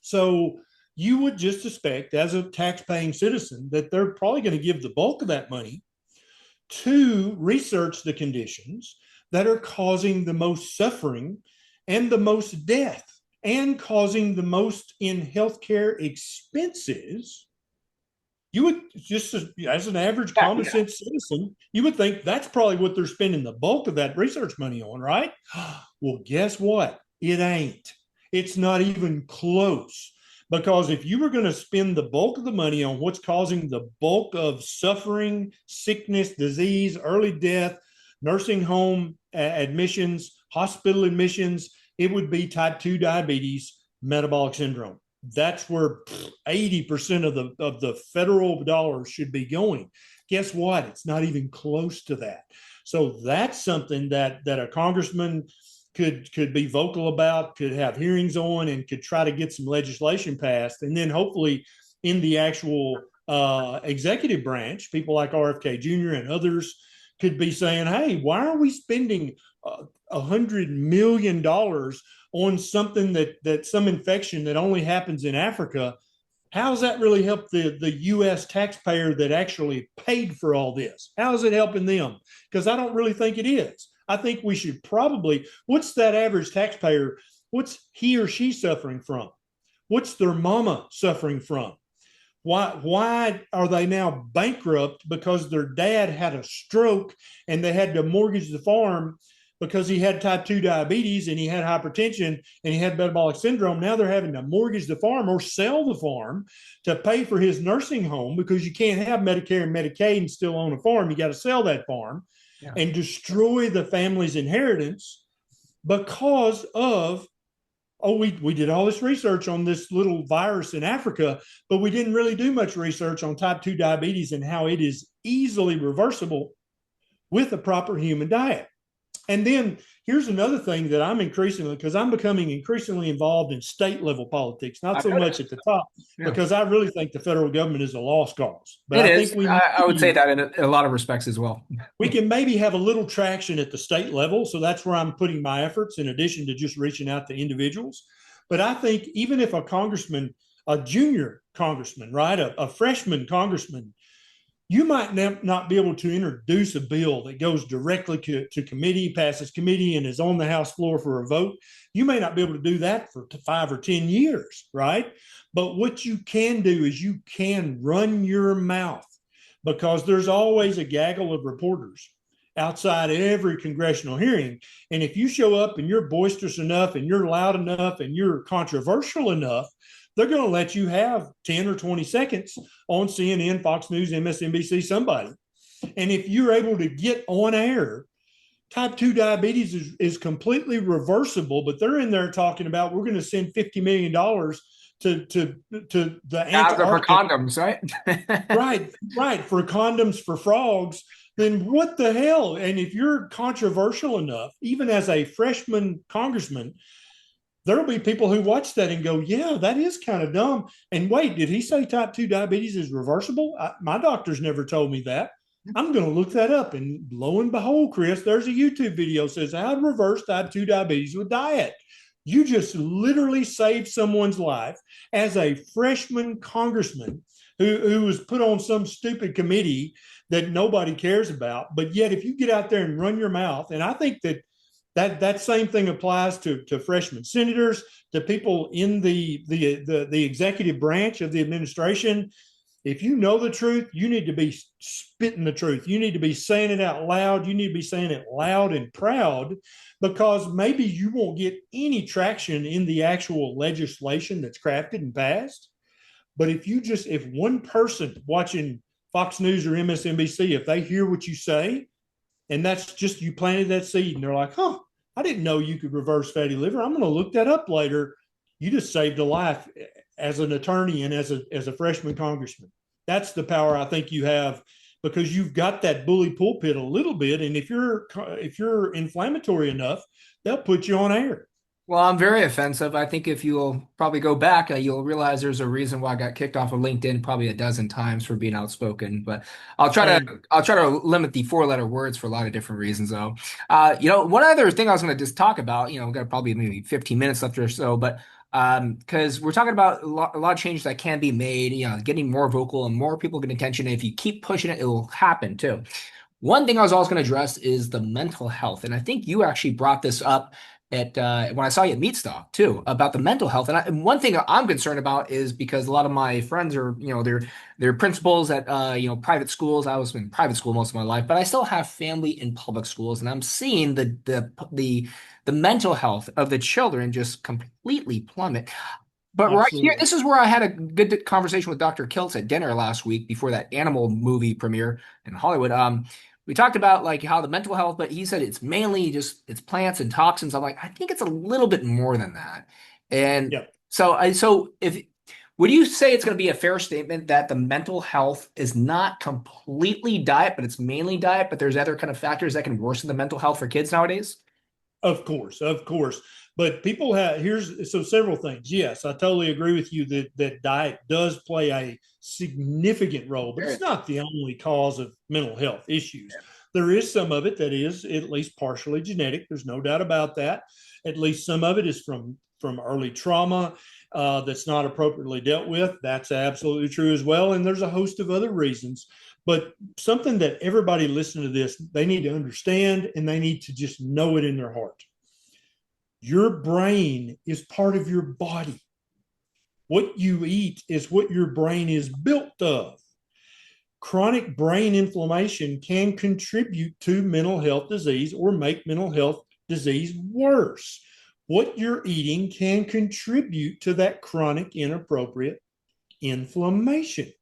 So you would just suspect, as a tax-paying citizen, that they're probably going to give the bulk of that money to research the conditions that are causing the most suffering and the most death and causing the most in healthcare expenses. You would just, as an average Yeah. common Yeah. sense citizen, you would think that's probably what they're spending the bulk of that research money on, right? Well, guess what? It ain't. It's not even close. Because if you were going to spend the bulk of the money on what's causing the bulk of suffering, sickness, disease, early death, nursing home admissions, hospital admissions, it would be type 2 diabetes, metabolic syndrome. That's where 80% of the federal dollars should be going. Guess what? It's not even close to that. So that's something that a congressman could be vocal about, could have hearings on, and could try to get some legislation passed. And then hopefully in the actual executive branch, people like RFK Jr. and others could be saying, hey, why are we spending $100 million on something that some infection that only happens in Africa? How does that really help the U.S. taxpayer that actually paid for all this? How is it helping them? Because I don't really think it is. I think we should probably, what's that average taxpayer, what's he or she suffering from? What's their mama suffering from? Why are they now bankrupt because their dad had a stroke and they had to mortgage the farm because he had type 2 diabetes and he had hypertension and he had metabolic syndrome? Now they're having to mortgage the farm or sell the farm to pay for his nursing home, because you can't have Medicare and Medicaid and still own a farm. You got to sell that farm. Yeah. And destroy the family's inheritance because of, oh, we did all this research on this little virus in Africa, but we didn't really do much research on type 2 diabetes and how it is easily reversible with a proper human diet. And then here's another thing that I'm increasingly, because I'm becoming increasingly involved in state level politics, not I've so much noticed. at the top, Yeah. because I really think the federal government is a lost cause. But It I is. think I would say that in a lot of respects as well. we can maybe have a little traction at the state level. So that's where I'm putting my efforts, in addition to just reaching out to individuals. But I think even if a congressman, a junior congressman, right, a freshman congressman, you might not be able to introduce a bill that goes directly to committee, passes committee, and is on the House floor for a vote. You may not be able to do that for 5 or 10 years, right? But what you can do is you can run your mouth, because there's always a gaggle of reporters outside every congressional hearing. And if you show up and you're boisterous enough and you're loud enough and you're controversial enough, they're going to let you have 10 or 20 seconds on CNN, Fox News, MSNBC, somebody. And if you're able to get on air, type 2 diabetes is completely reversible, but they're in there talking about, we're going to send $50 million to the For Antarctic. condoms, right? Right. For condoms for frogs. Then what the hell? And if you're controversial enough, even as a freshman congressman, there'll be people who watch that and go, yeah, that is kind of dumb. And wait, did he say type 2 diabetes is reversible? My doctor's never told me that. I'm going to look that up. And lo and behold, Chris, there's a YouTube video that says how to reverse type 2 diabetes with diet. You just literally saved someone's life as a freshman congressman who was put on some stupid committee that nobody cares about. But yet, if you get out there and run your mouth, and I think that same thing applies to freshman senators, to people in the executive branch of the administration. If you know the truth, you need to be spitting the truth. You need to be saying it out loud. You need to be saying it loud and proud, because maybe you won't get any traction in the actual legislation that's crafted and passed. But if one person watching Fox News or MSNBC, if they hear what you say, and that's just you planted that seed, and they're like, huh, I didn't know you could reverse fatty liver. I'm going to look that up later. You just saved a life as an attorney and as a freshman congressman. That's the power I think you have, because you've got that bully pulpit a little bit, and if you're inflammatory enough, they'll put you on air. Well, I'm very offensive. I think if you'll probably go back, you'll realize there's a reason why I got kicked off of LinkedIn probably a dozen times for being outspoken. But Hey, I'll try to limit the four-letter words for a lot of different reasons, though. One other thing I was going to just talk about, we've got probably maybe 15 minutes left or so, but because we're talking about a lot of changes that can be made, getting more vocal and more people get attention. And if you keep pushing it, it will happen too. One thing I was always going to address is the mental health, and I think you actually brought this up at when I saw you at Meatstock too about the mental health. And one thing I'm concerned about is because a lot of my friends are, they're principals at private schools. I was in private school most of my life, but I still have family in public schools, and I'm seeing the mental health of the children just completely plummet. But right here, absolutely. this is where I had a good conversation with Dr. Kiltz at dinner last week before that animal movie premiere in Hollywood. We talked about like how the mental health, but he said it's mainly just it's plants and toxins. I'm like, I think it's a little bit more than that. And Yeah, so if would you say it's going to be a fair statement that the mental health is not completely diet, but it's mainly diet, but there's other kind of factors that can worsen the mental health for kids nowadays? of course, of course. But people have here's so several things. Yes, I totally agree with you that diet does play a significant role, but it's Very- not the only cause of mental health issues. There is some of it that is at least partially genetic. There's no doubt about that. At least some of it is from early trauma that's not appropriately dealt with. That's absolutely true as well. And there's a host of other reasons. But something that everybody listening to this, they need to understand, and they need to just know it in their heart. Your brain is part of your body. What you eat is what your brain is built of. Chronic brain inflammation can contribute to mental health disease or make mental health disease worse. What you're eating can contribute to that chronic inappropriate inflammation,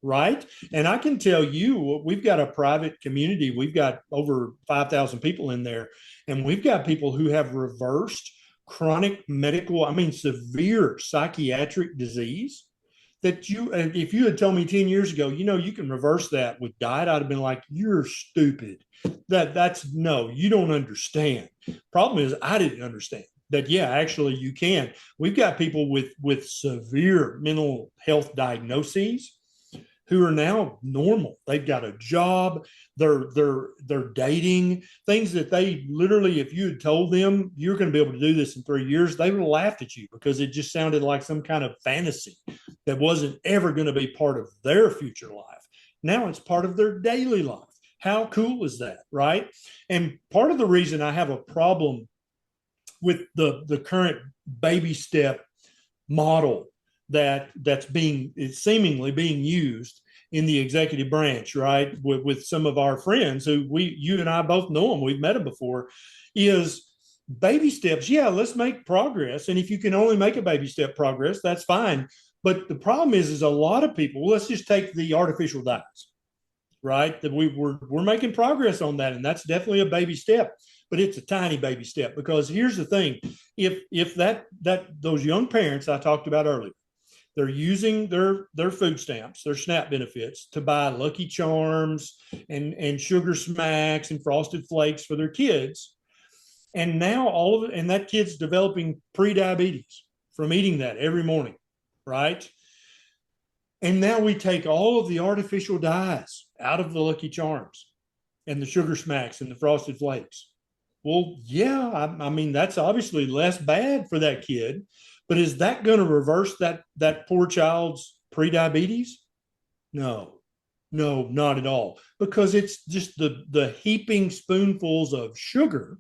right? And I can tell you, we've got a private community. We've got over 5,000 people in there, and we've got people who have reversed chronic medical, I mean, severe psychiatric disease. That you, if you had told me 10 years ago, you can reverse that with diet, I'd have been like, you're stupid. That's no, you don't understand. Problem is, I didn't understand that. Yeah, actually, you can. We've got people with severe mental health diagnoses who are now normal. They've got a job, they're dating, things that they literally, if you had told them you're going to be able to do this in 3 years, they would have laughed at you because it just sounded like some kind of fantasy that wasn't ever going to be part of their future life. Now it's part of their daily life. How cool is that, right? And part of the reason I have a problem with the current baby step model that's being it's seemingly being used in the executive branch, right? With some of our friends who you and I both know them, we've met them before, is baby steps. Yeah, let's make progress. And if you can only make a baby step progress, that's fine. But the problem is a lot of people, well, let's just take the artificial dyes, right? That we're making progress on that, and that's definitely a baby step, but it's a tiny baby step. Because here's the thing: if that those young parents I talked about earlier, they're using their food stamps, their SNAP benefits, to buy Lucky Charms and Sugar Smacks and Frosted Flakes for their kids, and now all of it, and that kid's developing pre-diabetes from eating that every morning, right? And now we take all of the artificial dyes out of the Lucky Charms and the Sugar Smacks and the Frosted Flakes. Well, yeah, I mean that's obviously less bad for that kid, but is that going to reverse that poor child's prediabetes? No, no, not at all, because it's just the heaping spoonfuls of sugar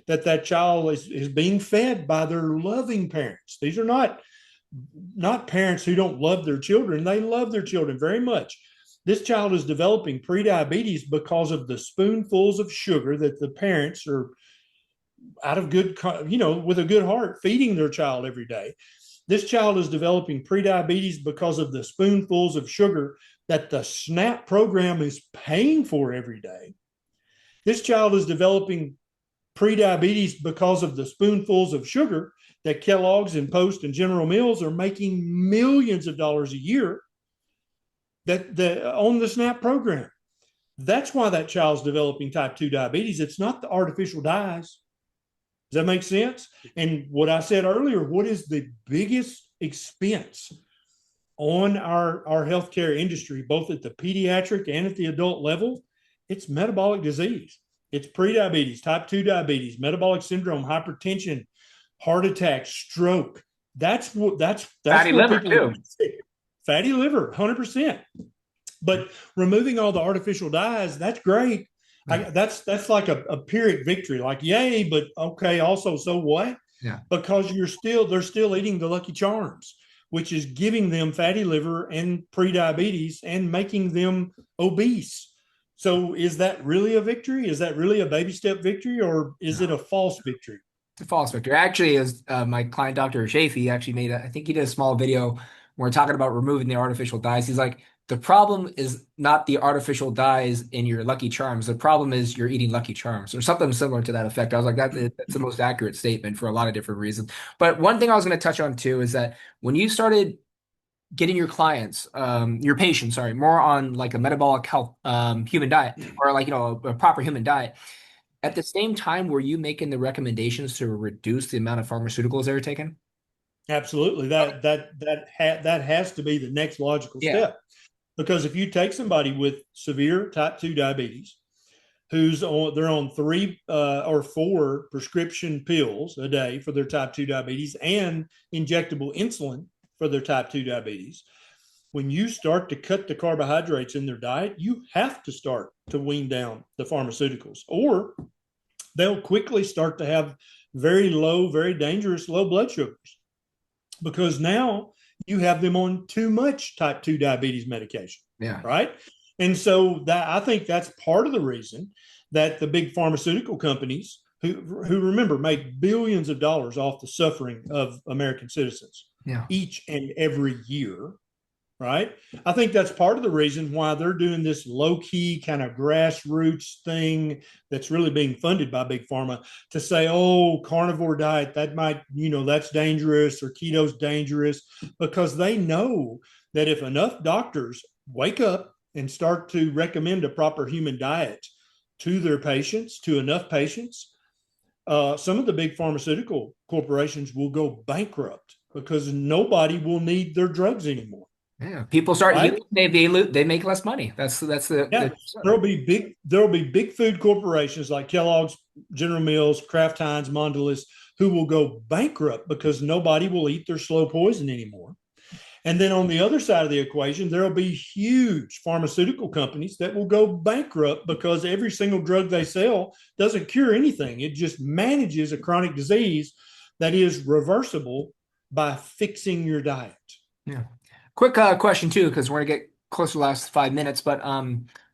that child is being fed by their loving parents. These are not parents who don't love their children. They love their children very much. This child is developing prediabetes because of the spoonfuls of sugar that the parents are out of good, with a good heart, feeding their child every day. This child is developing prediabetes because of the spoonfuls of sugar that the SNAP program is paying for every day. This child is developing prediabetes because of the spoonfuls of sugar that Kellogg's and Post and General Mills are making millions of dollars a year that on the SNAP program. That's why that child's developing type 2 diabetes. It's not the artificial dyes. Does that make sense? And what I said earlier, what is the biggest expense on our healthcare industry, both at the pediatric and at the adult level? It's metabolic disease. It's prediabetes, type 2 diabetes, metabolic syndrome, hypertension, heart attack, stroke. That's Fatty where liver people are too. sick. Fatty liver, 100%. But removing all the artificial dyes, that's great. Yeah. That's like a Pyrrhic victory. Like, yay, but okay, also, so what? Yeah. Because they're still eating the Lucky Charms, which is giving them fatty liver and prediabetes and making them obese. So is that really a victory? Is that really a baby step victory, or is it No. a false victory? It's a false victory. Actually, as my client, Dr. Shafi, actually made I think he did a small video where we're talking about removing the artificial dyes. He's like, the problem is not the artificial dyes in your Lucky Charms. The problem is you're eating Lucky Charms or something similar to that effect. I was like, that's the most accurate statement for a lot of different reasons. But one thing I was going to touch on too is that when you started getting your clients, your patients, sorry, more on like a metabolic health human diet or like, a proper human diet. At the same time, were you making the recommendations to reduce the amount of pharmaceuticals they were taking? Absolutely. That has to be the next logical Yeah. step. Because if you take somebody with severe type 2 diabetes they're on 3 or 4 prescription pills a day for their type 2 diabetes and injectable insulin for their type 2 diabetes, when you start to cut the carbohydrates in their diet, you have to start to wean down the pharmaceuticals, or they'll quickly start to have very low, very dangerous low blood sugars, because now you have them on too much type 2 diabetes medication, Yeah. right? And so that, I think that's part of the reason that the big pharmaceutical companies, who remember, make billions of dollars off the suffering of American citizens Yeah. each and every year, right? I think that's part of the reason why they're doing this low key kind of grassroots thing that's really being funded by big pharma, to say, oh, carnivore diet, that might, that's dangerous, or keto's dangerous, because they know that if enough doctors wake up and start to recommend a proper human diet to their patients, to enough patients, some of the big pharmaceutical corporations will go bankrupt because nobody will need their drugs anymore. Yeah. People start Right? healing, they make less money. That's the Yeah, there'll be big food corporations like Kellogg's, General Mills, Kraft Heinz, Mondelez, who will go bankrupt because nobody will eat their slow poison anymore. And then on the other side of the equation, there'll be huge pharmaceutical companies that will go bankrupt because every single drug they sell doesn't cure anything. It just manages a chronic disease that is reversible by fixing your diet. Yeah. Quick question too, because we're gonna get close to the last 5 minutes. But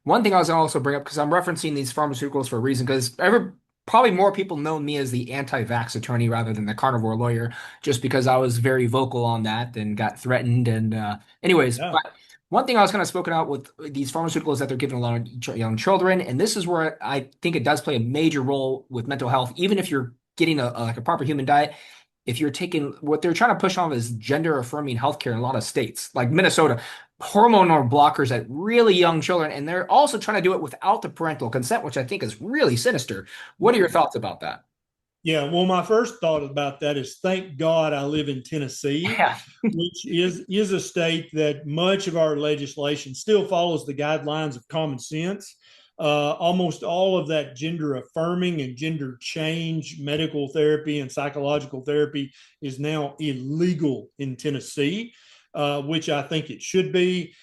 one thing I was gonna also bring up, because I'm referencing these pharmaceuticals for a reason, because probably more people know me as the anti-vax attorney rather than the carnivore lawyer, just because I was very vocal on that and got threatened. And anyways, Yeah. but one thing I was kind of spoken out with these pharmaceuticals that they're giving a lot of young children, and this is where I think it does play a major role with mental health, even if you're getting like a proper human diet. If you're taking what they're trying to push on is gender affirming healthcare in a lot of states, like Minnesota, hormonal blockers at really young children, and they're also trying to do it without the parental consent, which I think is really sinister. What are your thoughts about that? Yeah, well, my first thought about that is thank God I live in Tennessee, Yeah. which is a state that much of our legislation still follows the guidelines of common sense. Almost all of that gender affirming and gender change medical therapy and psychological therapy is now illegal in Tennessee, which I think it should be.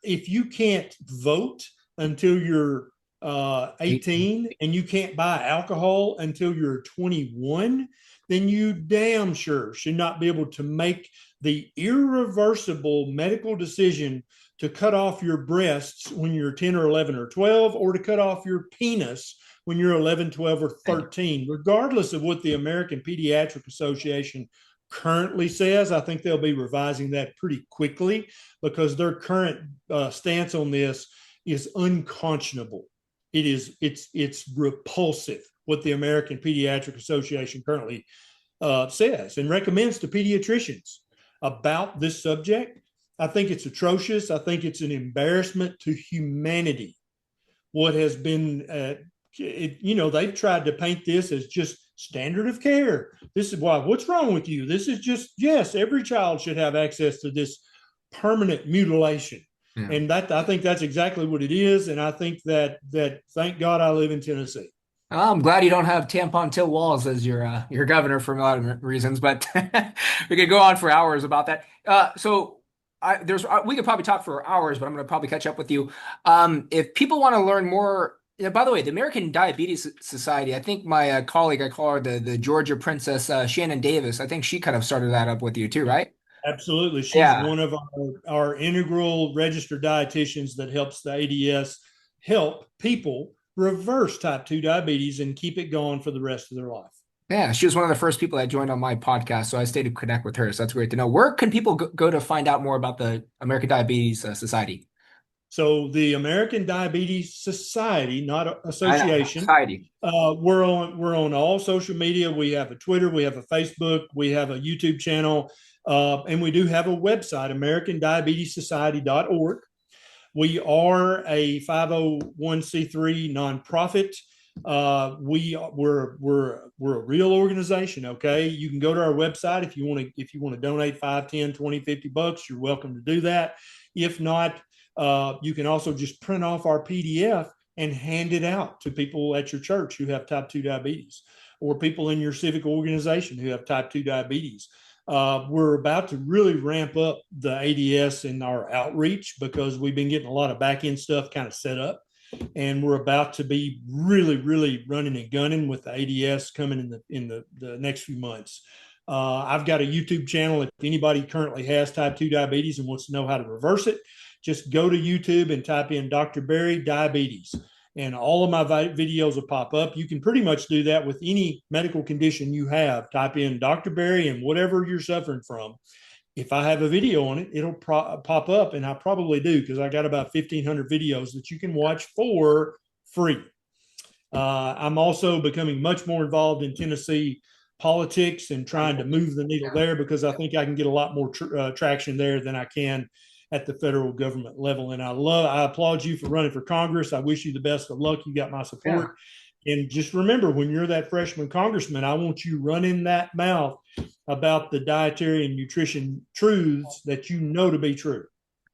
If you can't vote until you're 18 and you can't buy alcohol until you're 21, then you damn sure should not be able to make the irreversible medical decision to cut off your breasts when you're 10 or 11 or 12, or to cut off your penis when you're 11, 12, or Thank you. 13, regardless of what the American Pediatric Association currently says. I think they'll be revising that pretty quickly because their current stance on this is unconscionable. It's repulsive what the American Pediatric Association currently says and recommends to pediatricians about this subject. I think it's atrocious. I think it's an embarrassment to humanity. What has been, they've tried to paint this as just standard of care. This is why, what's wrong with you? This is just, yes, every child should have access to this permanent mutilation. Yeah. And that, I think that's exactly what it is. And I think that thank God I live in Tennessee. I'm glad you don't have tampon till walls as your governor for a lot of reasons, but we could go on for hours about that. We could probably talk for hours, but I'm going to probably catch up with you. If people want to learn more, yeah, by the way, the American Diabetes Society, I think my colleague, I call her the Georgia Princess, Shannon Davis. I think she kind of started that up with you too, right? Absolutely. She's Yeah. one of our integral registered dietitians that helps the ADS help people reverse type 2 diabetes and keep it going for the rest of their life. Yeah, she was one of the first people that joined on my podcast, so I stayed to connect with her. So that's great to know. Where can people go to find out more about the American Diabetes Society? So the American Diabetes Society, not I know, association, society. we're on all social media. We have a Twitter, we have a Facebook, we have a YouTube channel, and we do have a website, AmericanDiabetesSociety.org. We are a 501c3 nonprofit. We're a real organization. Okay, you can go to our website if you want to donate 5, 10, 20, $50. You're welcome to do that. If not, you can also just print off our PDF and hand it out to people at your church who have type 2 diabetes, or people in your civic organization who have type 2 diabetes. We're about to really ramp up the ADS in our outreach because we've been getting a lot of back end stuff kind of set up. And we're about to be really, really running and gunning with the ADS coming in the next few months. I've got a YouTube channel. If anybody currently has type 2 diabetes and wants to know how to reverse it, just go to YouTube and type in Dr. Berry Diabetes, and all of my videos will pop up. You can pretty much do that with any medical condition you have. Type in Dr. Berry and whatever you're suffering from. If I have a video on it, it'll pop up, and I probably do because I got about 1,500 videos that you can watch for free. I'm also becoming much more involved in Tennessee politics and trying to move the needle there because I think I can get a lot more traction there than I can at the federal government level. And I applaud you for running for Congress. I wish you the best of luck. You got my Yeah. support. And just remember, when you're that freshman congressman, I want you running that mouth about the dietary and nutrition truths that you know to be true.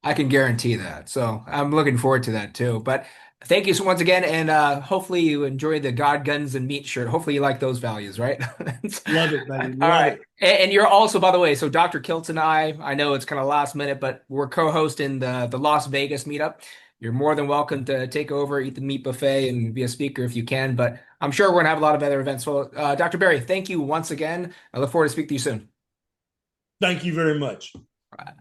I can guarantee that. So I'm looking forward to that too. But thank you so once again, and hopefully you enjoy the God, Guns, and Meat shirt. Hopefully you like those values, right? Love it, All baby. Love right. it. And you're also, by the way, so Dr. Kilt and I know it's kind of last minute, but we're co-hosting the Las Vegas meetup. You're more than welcome to take over, eat the meat buffet, and be a speaker if you can. But I'm sure we're gonna have a lot of other events. So, Dr. Barry, thank you once again. I look forward to speaking to you soon. Thank you very much. All right.